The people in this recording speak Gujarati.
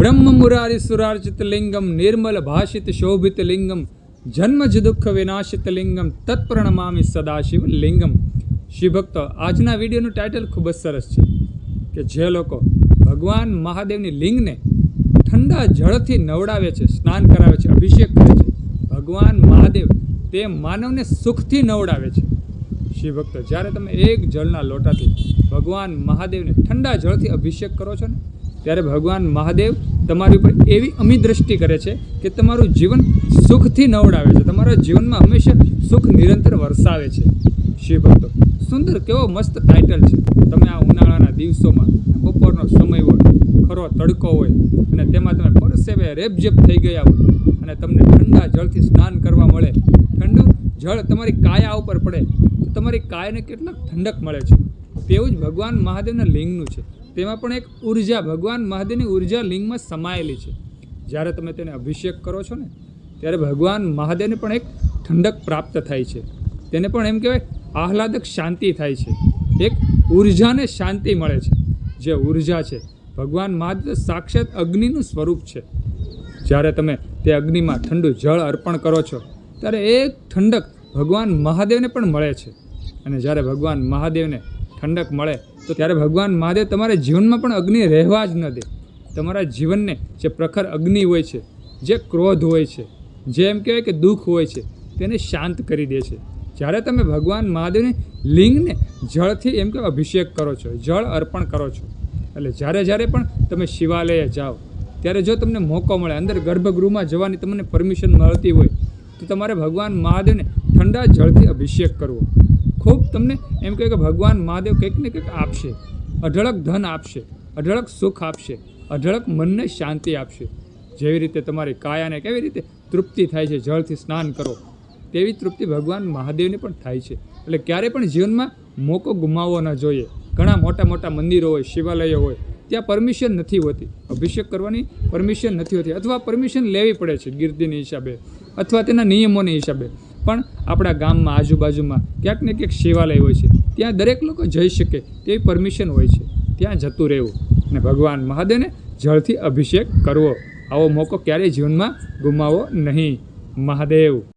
ब्रह्म मुरारी सुरार्चित लिंगम निर्मल भाषित शोभित लिंगम जन्मज दुख विनाशित लिंगम तत्प्रणमामि सदाशिव लिंगम। शिव भक्त आजना विडियोનું ટાઇટલ ખૂબ જ સરસ છે કે જે લોકો ભગવાન મહાદેવની લિંગને ઠંડા જળથી નવડાવે છે, સ્નાન કરાવે છે, અભિષેક કરે છે, ભગવાન મહાદેવ તે માનવને સુખથી નવડાવે છે। શિવ ભક્તો, જ્યારે તમે એક જળના લોટાથી ભગવાન મહાદેવને ઠંડા જળથી અભિષેક કરો છો ને, ત્યારે ભગવાન મહાદેવ તમારી ઉપર એવી અમી દ્રષ્ટિ કરે છે કે તમારું જીવન સુખથી નવડાવે છે, તમારા જીવનમાં હંમેશા સુખ નિરંતર વરસાવે છે। શિવ ભક્તો, સુંદર કેવો મસ્ત ટાઇટલ છે। તમે આ ઉનાળાના દિવસોમાં બપોરનો સમય હોય, ખરો તડકો હોય અને તેમાં તમે પરસેવે રેપઝેપ થઈ ગયા હોય અને તમને ઠંડા જળથી સ્નાન કરવા મળે, ઠંડુ જળ તમારી કાયા ઉપર પડે તો તમારી કાયાને કેટલાક ઠંડક મળે છે। તેવું જ ભગવાન મહાદેવના લિંગનું છે। તેમાં પણ એક ઉર્જા, ભગવાન મહાદેવની ઉર્જા લિંગમાં સમાયેલી છે। જ્યારે તમે તેને અભિષેક કરો છો ને, ત્યારે ભગવાન મહાદેવને પણ એક ઠંડક પ્રાપ્ત થાય છે, તેને પણ એમ કહેવાય આહલાદક શાંતિ થાય છે, એક ઉર્જાને શાંતિ મળે છે। જે ઉર્જા છે ભગવાન મહાદેવ સાક્ષાત અગ્નિનું સ્વરૂપ છે। જ્યારે તમે તે અગ્નિમાં ઠંડુ જળ અર્પણ કરો છો ત્યારે એક ઠંડક ભગવાન મહાદેવને પણ મળે છે। અને જ્યારે ભગવાન મહાદેવને ઠંડક મળે તો ત્યારે ભગવાન મહાદેવ તમારા જીવનમાં પણ અગ્નિ રહેવા જ ન દે। તમારા જીવનને જે પ્રખર અગ્નિ હોય છે, જે ક્રોધ હોય છે, જે એમ કહેવાય કે દુઃખ હોય છે, તેને શાંત કરી દે છે। જ્યારે તમે ભગવાન મહાદેવની લિંગને જળથી એમ કે અભિષેક કરો છો, જળ અર્પણ કરો છો, એટલે જ્યારે પણ તમે શિવાલયે જાઓ ત્યારે જો તમને મોકો મળે, અંદર ગર્ભગૃહમાં જવાની તમને પરમિશન મળતી હોય તો તમારે ભગવાન મહાદેવને ઠંડા જળથી અભિષેક કરવો। ખૂબ તમને એમ કહે કે ભગવાન મહાદેવ કંઈક ને કંઈક આપશે, અઢળક ધન આપશે, અઢળક સુખ આપશે, અઢળક મનને શાંતિ આપશે। જેવી રીતે તમારી કાયાને કેવી રીતે તૃપ્તિ થાય છે જળથી સ્નાન કરો, તેવી તૃપ્તિ ભગવાન મહાદેવને પણ થાય છે। એટલે ક્યારેય પણ જીવનમાં મોકો ગુમાવવો ન જોઈએ। ઘણા મોટા મોટા મંદિરો હોય, શિવાલયો હોય, ત્યાં પરમિશન નથી હોતી, અભિષેક કરવાની પરમિશન નથી હોતી, અથવા પરમિશન લેવી પડે છે ગીર્દીની હિસાબે અથવા તેના નિયમોની હિસાબે। પણ આપણા ગામમાં આજુબાજુમાં ક્યાંક ને ક્યાંક શિવાલય હોય છે, ત્યાં દરેક લોકો જઈ શકે તેવી પરમિશન હોય છે, ત્યાં જતું રહેવું અને ભગવાન મહાદેવને જળથી અભિષેક કરવો। આવો મોકો ક્યારેય જીવનમાં ગુમાવવો નહીં। મહાદેવ।